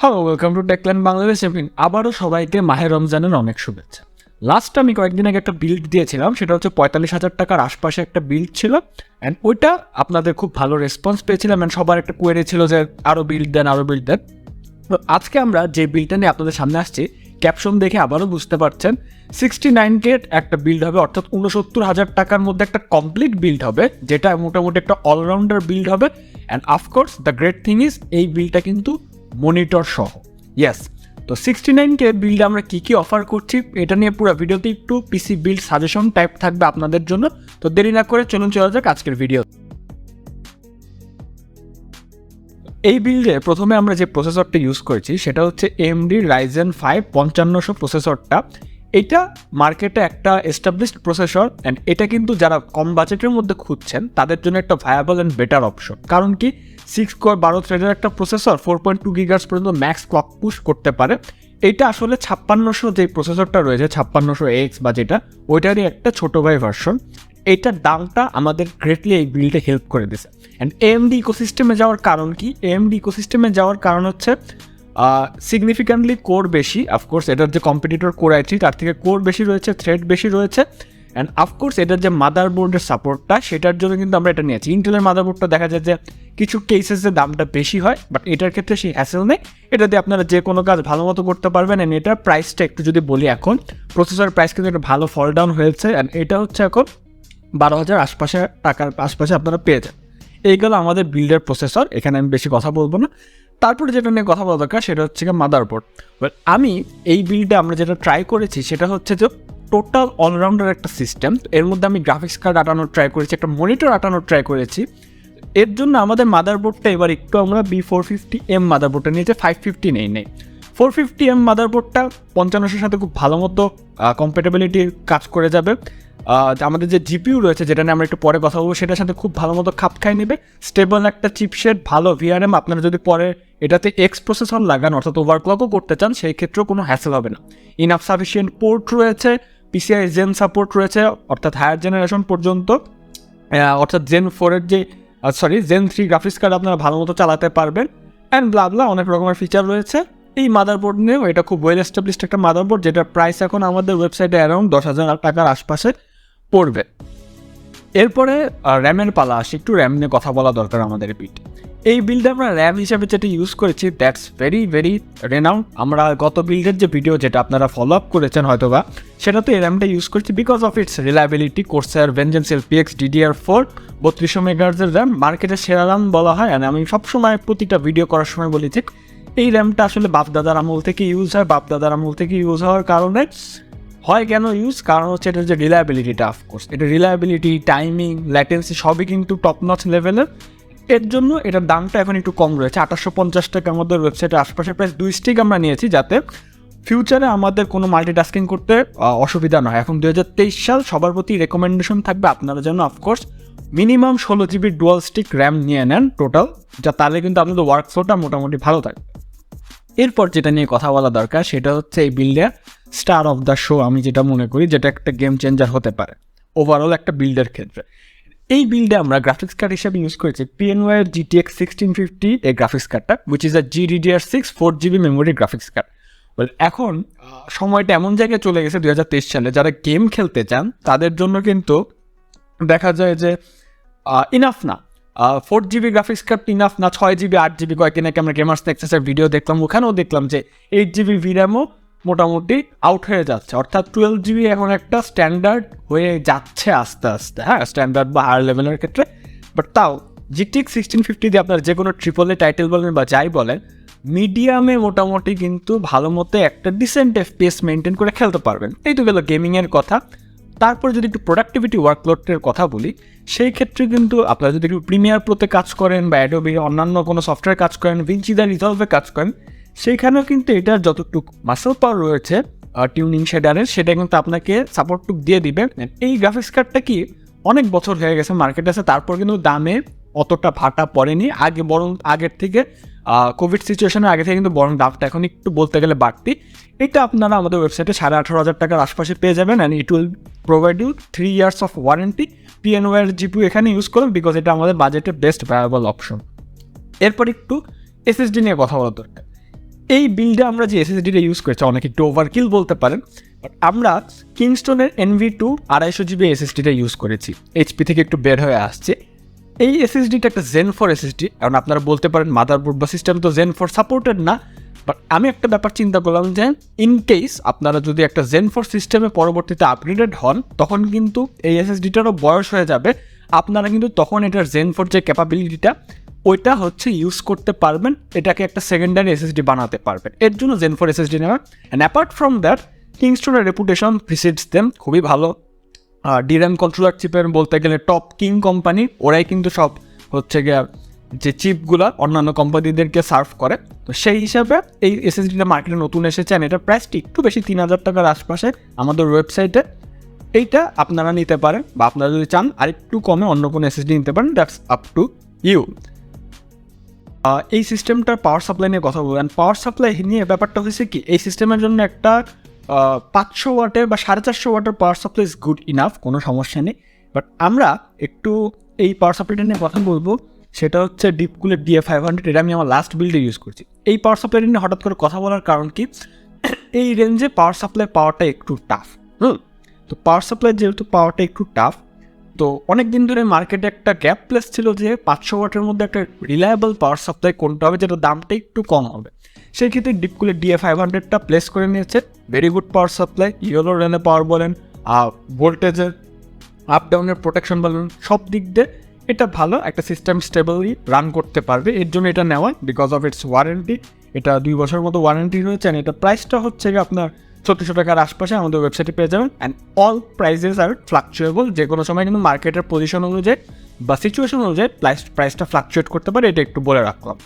Hello, welcome to Techland Bangladesh. আবারও সবাইকে মাহে রমজানের অনেক শুভেচ্ছা। লাস্ট আমি কয়েকদিন আগে একটা বিল্ড দিয়েছিলাম, সেটা হচ্ছে 45,000 টাকার আশপাশে একটা বিল্ড ছিল। অ্যান্ড ওইটা আপনাদের খুব ভালো রেসপন্স পেয়েছিলাম, অ্যান্ড সবার একটা কোয়েরি ছিল যে আরও বিল্ড দেন। তো আজকে আমরা যে বিল্ডটা নিয়ে আপনাদের সামনে আসছি, ক্যাপশন দেখে আবারও বুঝতে পারছেন 69K একটা বিল্ড হবে, অর্থাৎ 69,000 টাকার মধ্যে একটা কমপ্লিট বিল্ড হবে, যেটা মোটামুটি একটা অলরাউন্ডার বিল্ড হবে। And of course the great thing is এই বিল্ডটা কিন্তু মনিটর সহ। ইয়েস, তো 69K বিল্ড আমরা কী কী অফার করছি এটা নিয়ে পুরো ভিডিওতে একটু পিসি বিল্ড সাজেশন টাইপ থাকবে আপনাদের জন্য। তো দেরি না করে চলুন চলা যাক আজকের ভিডিও। এই বিল্ডে প্রথমে আমরা যে প্রসেসরটা ইউজ করেছি সেটা হচ্ছে AMD Ryzen 5 5500 প্রসেসরটা। এটা মার্কেটে একটা এস্টাবলিশড প্রসেসর, অ্যান্ড এটা কিন্তু যারা কম বাজেটের মধ্যে খুঁজছেন তাদের জন্য একটা ভায়াবল অ্যান্ড বেটার অপশন। কারণ কি, 6 কোর 12 থ্রেডের একটা প্রসেসর 4.2 GHz পর্যন্ত ম্যাক্স ক্লক পুশ করতে পারে। এইটা আসলে 5600 যে প্রসেসরটা রয়েছে 5600X বা যেটা, ওইটারই একটা ছোটো ভাই ভার্সন। এইটার দামটা আমাদের গ্রেটলি এই বিল্ডে হেল্প করে দিয়েছে। অ্যান্ড AMD ইকোসিস্টেমে যাওয়ার কারণ কি? AMD ইকোসিস্টেমে যাওয়ার কারণ হচ্ছে সিগনিফিক্যান্টলি কোর বেশি। অফকোর্স এটার যে কম্পিটিটর কোর i3 তার থেকে কোর বেশি রয়েছে, থ্রেড বেশি রয়েছে। অ্যান্ড অফকোর্স এটার যে মাদারবোর্ডের সাপোর্টটা, সেটার জন্য কিন্তু আমরা এটা নিয়েছি। ইন্টেলের মাদারবোর্ডটা দেখা যায় যে কিছু কেসেসে দামটা বেশি হয়, বাট এটার ক্ষেত্রে সেই হ্যাসেল নেই। এটা দিয়ে আপনারা যে কোনো কাজ ভালো মতো করতে পারবেন। অ্যান্ড এটার প্রাইসটা একটু যদি বলি, এখন প্রসেসর প্রাইস কিন্তু একটা ভালো ফল ডাউন হয়েছে। অ্যান্ড এটা হচ্ছে এখন 12,000 টাকার আশপাশে আপনারা পেয়ে যান। এই গেল আমাদের বিল্ডের প্রসেসর, এখানে আমি বেশি কথা বলবো না। তারপরে যেটা নিয়ে কথা বলা দরকার সেটা হচ্ছে মাদারবোর্ড। আমি এই বিল্ডে আমরা যেটা ট্রাই করেছি সেটা হচ্ছে যে টোটাল অলরাউন্ডার একটা সিস্টেম। এর মধ্যে আমি গ্রাফিক্স কার্ড আটানোর ট্রাই করেছি, একটা মনিটর আটানোর ট্রাই করেছি। এর জন্য আমাদের মাদারবোর্ডটা এবার একটু আমরা B450M মাদারবোর্ডটা নিয়েছি, 550 নেই। 450M মাদারবোর্ডটা 5500 সাথে খুব ভালো মতো কম্প্যাটেবিলিটি কাজ করে যাবে। আমাদের যে জিপিইউ রয়েছে, যেটা নিয়ে আমরা একটু পরে কথা বলবো, সেটার সাথে খুব ভালো মতো খাপ খাই নেবে। স্টেবল একটা চিপসেট, ভালো VRM। আপনারা যদি পরে এটাতে X প্রসেসর লাগান, অর্থাৎ ওভারক্লকও করতে চান, সেই ক্ষেত্রেও কোনো হ্যাসেল হবে না। ইনাফ সাফিসিয়েন্ট পোর্ট রয়েছে, PCI জেন সাপোর্ট রয়েছে, অর্থাৎ হায়ার জেনারেশন পর্যন্ত, অর্থাৎ জেন 4-এর যে জেন 3 গ্রাফিক্স কার্ড আপনারা ভালো মতো চালাতে পারবেন। অ্যান্ড ব্লা অনেক রকমের ফিচার রয়েছে এই মাদারবোর্ড নিয়েও। এটা খুব ওয়েল এস্টাবলিশড একটা মাদারবোর্ড, যেটার প্রাইস এখন আমাদের ওয়েবসাইটে অ্যারাউন্ড 10,000 টাকার আশপাশে পড়বে। এরপরে র্যামের পালা আসে, একটু র্যাম নিয়ে কথা বলা দরকার আমাদের এই বিল্ডে আমরা র্যাম হিসাবে যেটা ইউজ করেছি, দ্যাটস ভেরি ভেরি রেনাউন্ড। আমরা গত বিল্ডের যে ভিডিও যেটা আপনারা ফলো আপ করেছেন হয়তোবা, সেটা তো এই র্যামটা ইউজ করছি because of its reliability. Corsair Vengeance LPX DDR4 3200 MHz RAM মার্কেটের সেরা র্যাম বলা হয়। আর আমি সবসময় প্রতিটা ভিডিও করার সময় বলি যে এই র্যামটা আসলে বাপদাদার আমল থেকে ইউজ হয়। বাপদাদার আমল থেকে ইউজ হওয়ার কারণে হয় কেন ইউজ, কারণ হচ্ছে এটার যে রিলায়েবিলিটিটা, অফকোর্স এটা রিলায়েবিলিটি, টাইমিং, ল্যাটেন্সি সবই কিন্তু টপ নচ লেভেলের। এর জন্য এটার দামটা এখন একটু কম রয়েছে, 850 টাকা আমাদের ওয়েবসাইটের আশপাশে প্রাইস 2 স্টিক আমরা নিয়েছি, যাতে ফিউচারে আমাদের কোনো মাল্টিটাস্কিং করতে অসুবিধা না হয়। এখন 2023 সাল, সবার প্রতি রেকমেন্ডেশন থাকবে আপনারা যেন of course minimum 16 GB dual stick RAM নিয়ে নেন টোটাল, যা তাহলে কিন্তু আপনাদের ওয়ার্কফ্লোটা মোটামুটি ভালো থাকবে। এরপর যেটা নিয়ে কথা বলা দরকার সেটা হচ্ছে এই বিল্ডের স্টার অফ দ্য শো, আমি যেটা মনে করি যেটা একটা গেম চেঞ্জার হতে পারে ওভারঅল একটা বিল্ডের ক্ষেত্রে। এই বিল্ডে আমরা গ্রাফিক্স কার্ড হিসেবে ইউজ করেছি PNY GTX 1650 এই গ্রাফিক্স কার্ডটা, which is a GDDR6 4GB memory graphics card. এখন সময়টা এমন জায়গায় চলে গেছে 2023 সালে, যারা গেম খেলতে চান তাদের জন্য কিন্তু দেখা যায় যে ইনাফ না, 4GB গ্রাফিক্স কার্ড ইনাফ না, 6GB 8GB। কয়েকদিন আগে আমরা গেমার্স নেক্সাসের ভিডিও দেখলাম, ওখানেও দেখলাম যে 8GB VRAMও মোটামুটি আউট হয়ে যাচ্ছে, অর্থাৎ 12GB এখন একটা স্ট্যান্ডার্ড হয়ে যাচ্ছে আস্তে আস্তে, হ্যাঁ, স্ট্যান্ডার্ড বা হায়ার লেভেলের ক্ষেত্রে। বাট তাও GTX 1650 দিয়ে আপনার যে কোনো AAA টাইটেল বলেন বা যাই বলেন, মিডিয়ামে মোটামুটি কিন্তু ভালো মতো একটা ডিসেন্ট FPS মেনটেন করে খেলতে পারবেন। এই তো গেল গেমিংয়ের কথা। তারপরে যদি একটু প্রোডাক্টিভিটি ওয়ার্কলোডের কথা বলি, সেই ক্ষেত্রে কিন্তু আপনারা যদি একটু প্রিমিয়ার প্রোতে কাজ করেন বা অ্যাডোবি অন্যান্য কোনো সফটওয়্যার কাজ করেন, ভিনচি দা রিজলভে কাজ করেন, সেইখানেও কিন্তু এটার যতটুকু মাসেল পাওয়ার রয়েছে টিউনিং শেডারের, সেটা কিন্তু আপনাকে সাপোর্টটুক দিয়ে দিবে। এই গ্রাফিক্স কার্ডটা কি অনেক বছর হয়ে গেছে মার্কেটে আছে, তারপর কিন্তু দামে অতটা ভাটা পড়েনি আগে, বরং আগের থেকে কোভিড সিচুয়েশনের আগে থেকে কিন্তু বরং দামটা এখন একটু বলতে গেলে বাড়তি। এটা আপনারা আমাদের ওয়েবসাইটে 18,500 টাকার আশপাশে পেয়ে যাবেন। And it will provide you 3 years of warranty. PNY GPU এখানে ইউজ করুন বিকজ এটা আমাদের বাজেটের বেস্ট ভায়াবল অপশন। এরপর একটু SSD নিয়ে কথা বলা দরকার। এই বিল্ডে আমরা যে এসএসডিটা ইউজ করেছি অনেক একটু ওভারকিল বলতে পারেন, বাট আমরা কিংস্টনের NV2 250 GB এসএসডিটা ইউজ করেছি, HP থেকে একটু বের হয়ে আসছে। এই এসএসডিটা একটা Zen 4 এসএসডি, কারণ আপনারা বলতে পারেন মাদারবোর্ড বা সিস্টেম তো Zen 4 সাপোর্টেড না, বাট আমি একটা ব্যাপার চিন্তা করলাম যে ইন কেস আপনারা যদি একটা Zen 4 সিস্টেমে পরবর্তীতে আপগ্রেডেড হন, তখন কিন্তু এই এসএসডিটারও বয়স হয়ে যাবে, আপনারা কিন্তু তখন এটার Zen 4 যে ক্যাপাবিলিটিটা ওইটা হচ্ছে ইউজ করতে পারবেন, এটাকে একটা সেকেন্ডারি এসএসডি বানাতে পারবেন, এর জন্য Zen 4 এসএসডি নেওয়া। অ্যান্ড অ্যাপার্ট ফ্রম দ্যাট কিংস্টনের রেপুটেশন প্রিসিডস দেম, খুবই ভালো ডিরাম কন্ট্রোলার চিপের বলতে গেলে টপ কিং কোম্পানি, ওরাই কিন্তু সব হচ্ছে গিয়ে যে চিপগুলো অন্যান্য কোম্পানিদেরকে সার্ভ করে। তো সেই হিসাবে এই এসএসডিটা মার্কেটে নতুন এসেছে, আর এটা প্রাইসটি একটু বেশি 3000 টাকার আশপাশে আমাদের ওয়েবসাইটে। এইটা আপনারা নিতে পারেন, বা আপনারা যদি চান আরেকটু কমে অন্য কোনো এসএসডি নিতে পারেন, দ্যাটস আপ টু ইউ। এই সিস্টেমটার পাওয়ার সাপ্লাই নিয়ে কথা বলবেন। পাওয়ার সাপ্লাই নিয়ে ব্যাপারটা হয়েছে কি, এই সিস্টেমের জন্য একটা 500 ওয়াটের বা 450 ওয়াটের power supply is good enough, কোনো সমস্যা নেই। বাট আমরা একটু এই পাওয়ার সাপ্লাইটা নিয়ে কথা বলবো, সেটা হচ্ছে ডিপকুলের DA500, এটা আমি আমার লাস্ট বিল্ডে ইউজ করছি। এই পাওয়ার সাপ্লাইটা নিয়ে হঠাৎ করে কথা বলার কারণ কি, এই রেঞ্জে পাওয়ার সাপ্লাই পাওয়াটা একটু টাফ। তো পাওয়ার সাপ্লাই যেহেতু পাওয়াটা একটু টাফ, তো অনেক দিন ধরে মার্কেটে একটা গ্যাপ প্লেস ছিল যে 500 ওয়াটের মধ্যে একটা রিলায়েবল পাওয়ার সাপ্লাই কোনটা হবে যেটা দামটা একটু কম হবে। সেই ক্ষেত্রে ডিপকুলের DA500টা প্লেস করে নিয়েছে, very good power supply, yellow রেনে পাওয়ার বলেন, ভোল্টেজের আপ ডাউনের প্রোটেকশন বলেন, সব দিক দিয়ে এটা ভালো, একটা সিস্টেম স্টেবলি রান করতে পারবে, এর জন্য এটা নেওয়া। বিকজ অফ ইটস ওয়ারেন্টি, এটা 2 বছরের মতো ওয়ারেন্টি রয়েছে, অ্যান্ড এটা প্রাইসটা হচ্ছে আপনার 3400 টাকার আশপাশে আমাদের ওয়েবসাইটে পেয়ে যাবেন। অ্যান্ড অল প্রাইজেস আর ফ্লাকচুয়েবল, যে কোনো সময় কিন্তু মার্কেটের পজিশন অনুযায়ী বা সিচুয়েশন অনুযায়ী প্রাইসটা ফ্লাকচুয়েট করতে পারে, এটা একটু বলে রাখলাম।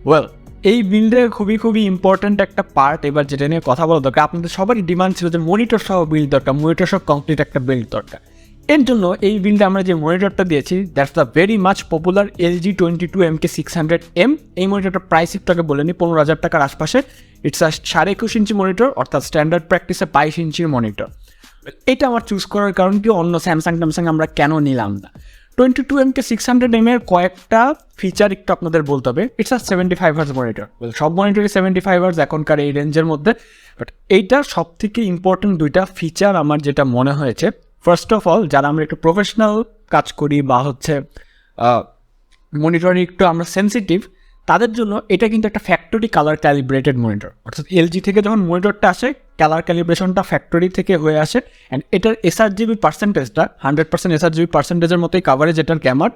ওয়েল, এই বিল্ডে খুবই ইম্পর্ট্যান্ট একটা পার্ট এবার যেটা নিয়ে কথা বলা দরকার, আপনাদের সবারই ডিমান্ড ছিল যে মনিটর সহ বিল্ড দরকার, মনিটর সহ কমপ্লিট একটা বিল্ড দরকার। এর জন্য এই বিল্ডে আমরা যে মনিটরটা দিয়েছি, that's the very much popular LG 22MK600M। এই মনিটরটার প্রাইস একটু বলে নিই, 15,000 টাকার আশপাশে। ইটস 21.5 ইঞ্চি মনিটর, অর্থাৎ স্ট্যান্ডার্ড প্র্যাকটিসে 22 ইঞ্চির মনিটর। এটা আমার চুজ করার কারণ কি, অন্য স্যামসাং আমরা কেন নিলাম না? 22MK600M এর কয়েকটা ফিচার একটু আপনাদের বলতে হবে। ইটস 75 হার্জ মনিটর, সব মনিটরই 75 হার্জ এখনকার এই রেঞ্জের মধ্যে, বাট এইটার সব থেকে ইম্পর্টেন্ট দুইটা ফিচার আমার যেটা মনে হয়েছে, ফার্স্ট অফ অল যারা আমরা একটু প্রফেশনাল কাজ করি বা হচ্ছে মনিটরে একটু আমরা সেন্সিটিভ, তাদের জন্য এটা কিন্তু একটা ফ্যাক্টরি কালার ক্যালিব্রেটেড মনিটর। অর্থাৎ LG থেকে যখন মনিটরটা আসে, কালার ক্যালিব্রেশনটা ফ্যাক্টরি থেকে হয়ে আসে, অ্যান্ড এটার sRGB পার্সেন্টেজটা 100% sRGB পার্সেন্টেজের মতোই কাভারেজ এটার গ্যামাট।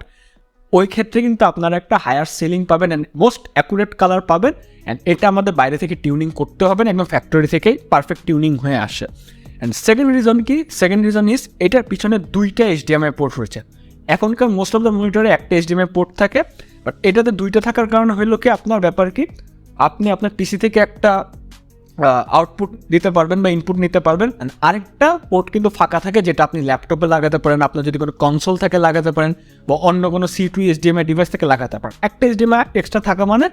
ওই ক্ষেত্রে কিন্তু আপনারা একটা হায়ার সিলিং পাবেন অ্যান্ড মোস্ট অ্যাকুরেট কালার পাবেন, অ্যান্ড এটা আমাদের বাইরে থেকে টিউনিং করতে হবে না, একদম ফ্যাক্টরি থেকেই পারফেক্ট টিউনিং হয়ে আসে। অ্যান্ড সেকেন্ড রিজন ইজ এটার পিছনে 2টা HDMI পোর্ট রয়েছে। এখনকার মোস্ট অফ দ্য মনিটরে একটা HDMI পোর্ট থাকে, বাট এটাতে 2টা থাকার কারণে হইলো কি, আপনার ব্যাপার কি, আপনি আপনার পিসি থেকে একটা আউটপুট দিতে পারবেন বা ইনপুট নিতে পারবেন, অ্যান্ড আরেকটা পোর্ট কিন্তু ফাঁকা থাকে, যেটা আপনি ল্যাপটপে লাগাতে পারেন, আপনার যদি কোনো কনসোল থাকে লাগাতে পারেন, বা অন্য কোনো C2 HDMI ডিভাইস থেকে লাগাতে পারেন। একটা HDMI এক্সট্রা থাকা মানে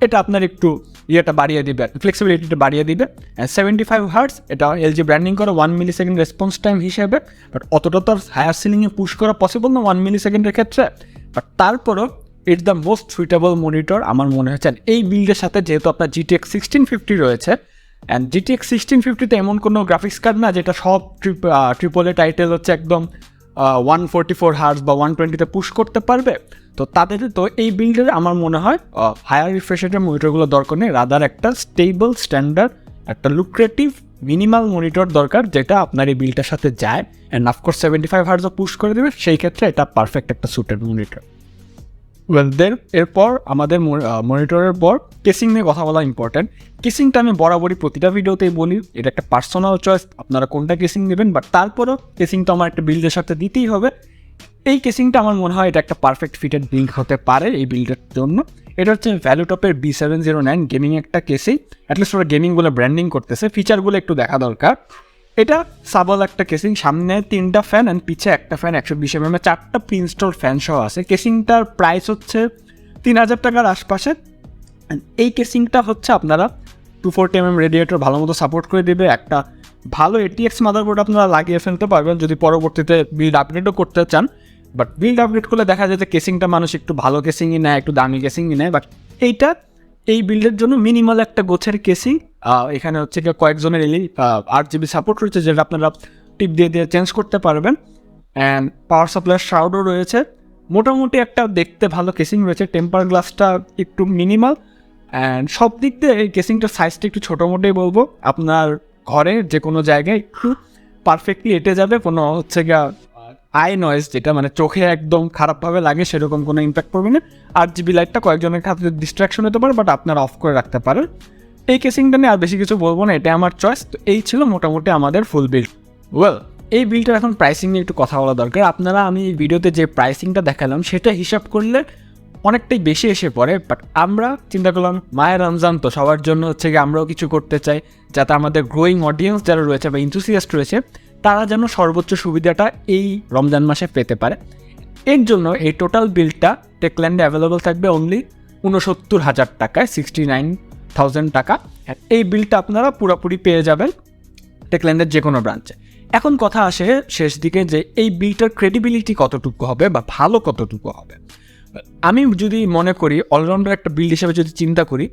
এটা আপনার একটু ইয়েটা বাড়িয়ে দিবে, ফ্লেক্সিবিলিটিটা বাড়িয়ে দিবে। 75 হার্টজ, এটা LG ব্র্যান্ডিং করা 1 মিলিসেকেন্ড রেসপন্স টাইম হিসেবে, বাট অতটা তো হায়ার সিলিংয়ে পুশ করা পসিবল না 1 মিলিসেকেন্ডের ক্ষেত্রে, বাট তারপরও it's the most suitable monitor আমার মনে হচ্ছে। এই বিল্ডের সাথে যেহেতু আপনার GTX 1650 রয়েছে, অ্যান্ড GTX 1650তে এমন কোনো গ্রাফিক্স কার্ড না যেটা সব ট্রিপল-A টাইটেল হচ্ছে একদম 144 হার্টজ বা 120তে পুশ করতে পারবে। তো তাদের তো এই বিল্ডের আমার মনে হয় হায়ার রিফ্রেশ রেটের মনিটরগুলো দরকার নেই, রাদার একটা স্টেবল স্ট্যান্ডার্ড একটা লুক্রেটিভ মিনিমাল মনিটর দরকার, যেটা আপনার এই বিল্ডটার সাথে যায়, অ্যান্ড অফকোর্স 75 হার্টজও পুশ করে দেবে, সেই ক্ষেত্রে এটা পারফেক্ট একটা সুটেড মনিটর। এরপর আমাদের মনিটরের পর কেসিং নিয়ে কথা বলা ইম্পর্ট্যান্ট। কেসিংটা আমি বরাবরই প্রতিটা ভিডিওতেই বলি, এটা একটা পার্সোনাল চয়েস, আপনারা কোনটা কেসিং নেবেন, বাট তারপরও কেসিংটা আমার একটা বিল্ডের সাথে দিতেই হবে। এই কেসিংটা আমার মনে হয় এটা একটা পারফেক্ট ফিটেড বিল্ড হতে পারে এই বিল্ডের জন্য। এটা হচ্ছে ভ্যালুটপের B709 গেমিং একটা কেসিং, অ্যাটলিস্ট ওরা গেমিং বলে ব্র্যান্ডিং করতেছে, ফিচারগুলো একটু দেখা দরকার। এটা সাবল একটা কেসিং, সামনে 3টা ফ্যান অ্যান্ড পিছে একটা ফ্যান, 120 mm 4টা প্রিইনস্টল ফ্যান সহ আছে। কেসিংটার প্রাইস হচ্ছে 3000 টাকার আশপাশে। এই কেসিংটা হচ্ছে আপনারা 240 mm রেডিয়েটর ভালো মতো সাপোর্ট করে দেবে, একটা ভালো ATX মাদারবোর্ড আপনারা লাগিয়ে ফেলতে পারবেন যদি পরবর্তীতে বিল্ড আপগ্রেডও করতে চান। বাট বিল্ড আপগ্রেড করলে দেখা যায় যে কেসিংটা মানুষ একটু ভালো কেসিংই নেয়, একটু দামি কেসিংই নেয়, বাট এইটা এই বিল্ডের জন্য মিনিমাল একটা গোছের কেসিং, এখানে হচ্ছে কয়েকজনের এলি 8GB সাপোর্ট রয়েছে, যেটা আপনারা টিপ দিয়ে দিয়ে চেঞ্জ করতে পারবেন। অ্যান্ড পাওয়ার সাপ্লাই শাউডও রয়েছে, মোটামুটি একটা দেখতে ভালো কেসিং রয়েছে। টেম্পার গ্লাসটা একটু মিনিমাল, অ্যান্ড সব দিক দিয়ে এই কেসিংটার সাইজটা একটু ছোটো মোটোই বলবো। আপনার ঘরে যে কোনো জায়গায় একটু পারফেক্টলি এঁটে যাবে, কোনো হচ্ছে গিয়া আই নয়েজ যেটা মানে চোখে একদম খারাপভাবে লাগে সেরকম কোনো ইম্প্যাক্ট পড়বে না। 8GB লাইটটা কয়েকজনের ক্ষেত্রে ডিস্ট্রাকশন হতে পারে, বাট আপনারা অফ করে রাখতে পারেন। এই কেসিংটা নিয়ে আর বেশি কিছু বলবো না, এটা আমার চয়েস। তো এই ছিল মোটামুটি আমাদের ফুল বিল্ড। এই বিলটার এখন প্রাইসিং নিয়ে একটু কথা বলা দরকার। আপনারা আমি এই ভিডিওতে যে প্রাইসিংটা দেখালাম সেটা হিসাব করলে অনেকটাই বেশি এসে পড়ে, বাট আমরা চিন্তা করলাম মাহে রমজান তো সবার জন্য হচ্ছে গিয়ে আমরাও কিছু করতে চাই, যাতে আমাদের গ্রোয়িং অডিয়েন্স যারা রয়েছে বা এনথুসিয়াস্ট রয়েছে তারা যেন সর্বোচ্চ সুবিধাটা এই রমজান মাসে পেতে পারে। এর জন্য এই টোটাল বিলটা টেকল্যান্ডে অ্যাভেলেবল থাকবে অনলি 69,000 টাকায়, 69,000 টাকা। এই বিলটা আপনারা পুরোপুরি পেয়ে যাবেন টেকল্যান্ডের যে কোনো ব্রাঞ্চে। এখন কথা আসে শেষ দিকে যে এই বিলটার ক্রেডিবিলিটি কতটুকু হবে বা ভালো কতটুকু হবে। আমি যদি মনে করি অলরাউন্ডার একটা বিল্ড হিসেবে যদি চিন্তা করি,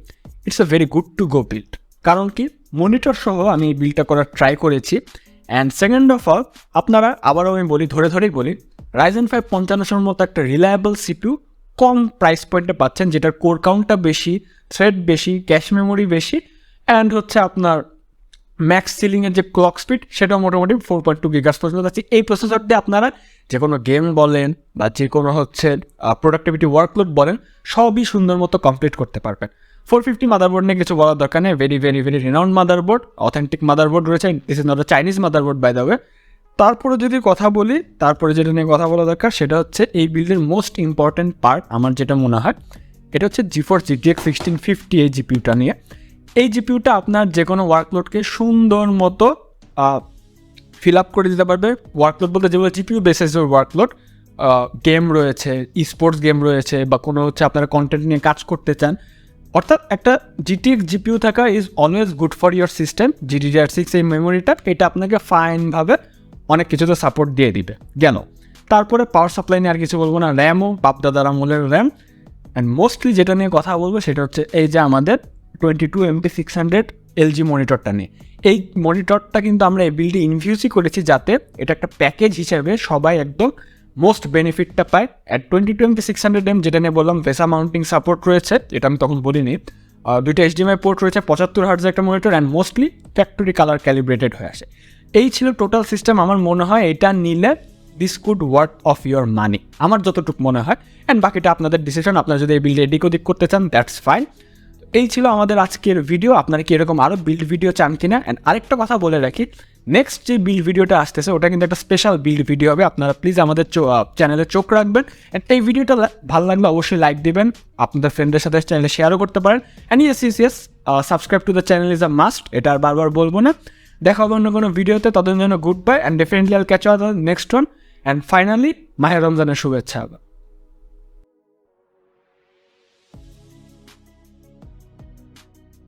it's a very good to go build. কারণ কি, মনিটর সহ আমি এই বিল্ডটা করার ট্রাই করেছি। অ্যান্ড সেকেন্ড অফ অল, আপনারা আবারও আমি বলি, ধরেই বলি, Ryzen 5 5500 মতো একটা রিলায়েবল সিপিইউ কম প্রাইস পয়েন্টে পাচ্ছেন, যেটার কোর কাউন্টটা বেশি, থ্রেড বেশি, ক্যাশ মেমোরি বেশি, অ্যান্ড হচ্ছে আপনার ম্যাক্স সিলিংয়ের যে ক্লক স্পিড সেটাও মোটামুটি 4.2 GHz পর্যন্ত আছে। এই প্রসেসর দিয়ে আপনারা যে কোনো গেম বলেন বা যে কোনো হচ্ছে প্রোডাক্টিভিটি ওয়ার্কলোড বলেন সবই সুন্দর মতো কমপ্লিট করতে পারবেন। 450 মাদারবোর্ড নিয়ে কিছু বলার দরকার নেই, very very very renowned motherboard, authentic motherboard রয়েছে, this is not a Chinese motherboard by the way. তারপরে যদি কথা বলি, তারপরে যেটা নিয়ে কথা বলা দরকার সেটা হচ্ছে এই বিল্ডের মোস্ট ইম্পর্ট্যান্ট পার্ট আমার যেটা মনে হয়, এটা হচ্ছে GeForce GTX 1650 এই জিপিউটা নিয়ে। এই জিপিউটা আপনার যে কোনো ওয়ার্কলোডকে সুন্দর মতো ফিল আপ করে দিতে পারবে। ওয়ার্কলোড বলতে যেগুলো জিপিউ বেসিসের ওয়ার্কলোড, গেম রয়েছে, স্পোর্টস গেম রয়েছে, বা কোনো হচ্ছে আপনারা কন্টেন্ট নিয়ে কাজ করতে চান, অর্থাৎ একটা GTX জিপিউ থাকা is always good for your system. GDDR6 এই মেমোরিটা এটা আপনাকে ফাইনভাবে অনেক কিছুতে সাপোর্ট দিয়ে দিবে গেল। তারপরে পাওয়ার সাপ্লাই নিয়ে আর কিছু বলবো না, র্যামও বাপদাদার আমলের র্যাম। অ্যান্ড মোস্টলি যেটা নিয়ে কথা বলবো সেটা হচ্ছে এই যে আমাদের 22MP600 LG মনিটরটা নিয়ে। এই মনিটরটা কিন্তু আমরা এই বিল্ডে ইনফিউজই করেছি যাতে এটা একটা প্যাকেজ হিসেবে সবাই একদম মোস্ট বেনিফিটটা পায়। অ্যাট 22MP600M যেটা নিয়ে বললাম ভেসা মাউন্টিং সাপোর্ট রয়েছে, এটা আমি তখন বলিনি, দুইটা HDMI পোর্ট রয়েছে, 75 Hz একটা monitor, and mostly factory colour calibrated হয়ে আসে। এই ছিল টোটাল সিস্টেম। আমার মনে হয় এটা নিলে this could worth of your মানি, আমার যতটুকু মনে হয়। অ্যান্ড বাকিটা আপনাদের ডিসিশন, আপনারা যদি এই বিল্ড এদিক ওদিক করতে চান দ্যাটস ফাইন। এই ছিল আমাদের আজকের ভিডিও। আপনারা কি এরকম আরও বিল্ড ভিডিও চান কিনা? অ্যান্ড আরেকটা কথা বলে রাখি, নেক্সট যে বিল্ড ভিডিওটা আসতেছে ওটা কিন্তু একটা স্পেশাল বিল্ড ভিডিও হবে। আপনারা প্লিজ আমাদের চ্যানেলে চোখ রাখবেন। অ্যান্ড এই ভিডিওটা ভালো লাগলে অবশ্যই লাইক দেবেন, আপনাদের ফ্রেন্ডের সাথে চ্যানেলে শেয়ারও করতে পারেন। And yes subscribe to the channel is a must, এটা আর বারবার বলবো না। দেখা হবে অন্য কোনো ভিডিওতে, ততদিন জন্য গুড বাই, অ্যান্ড ডেফিনেটলি আইল catch up the next one. And finally মাহে রমজানের শুভেচ্ছা হবে।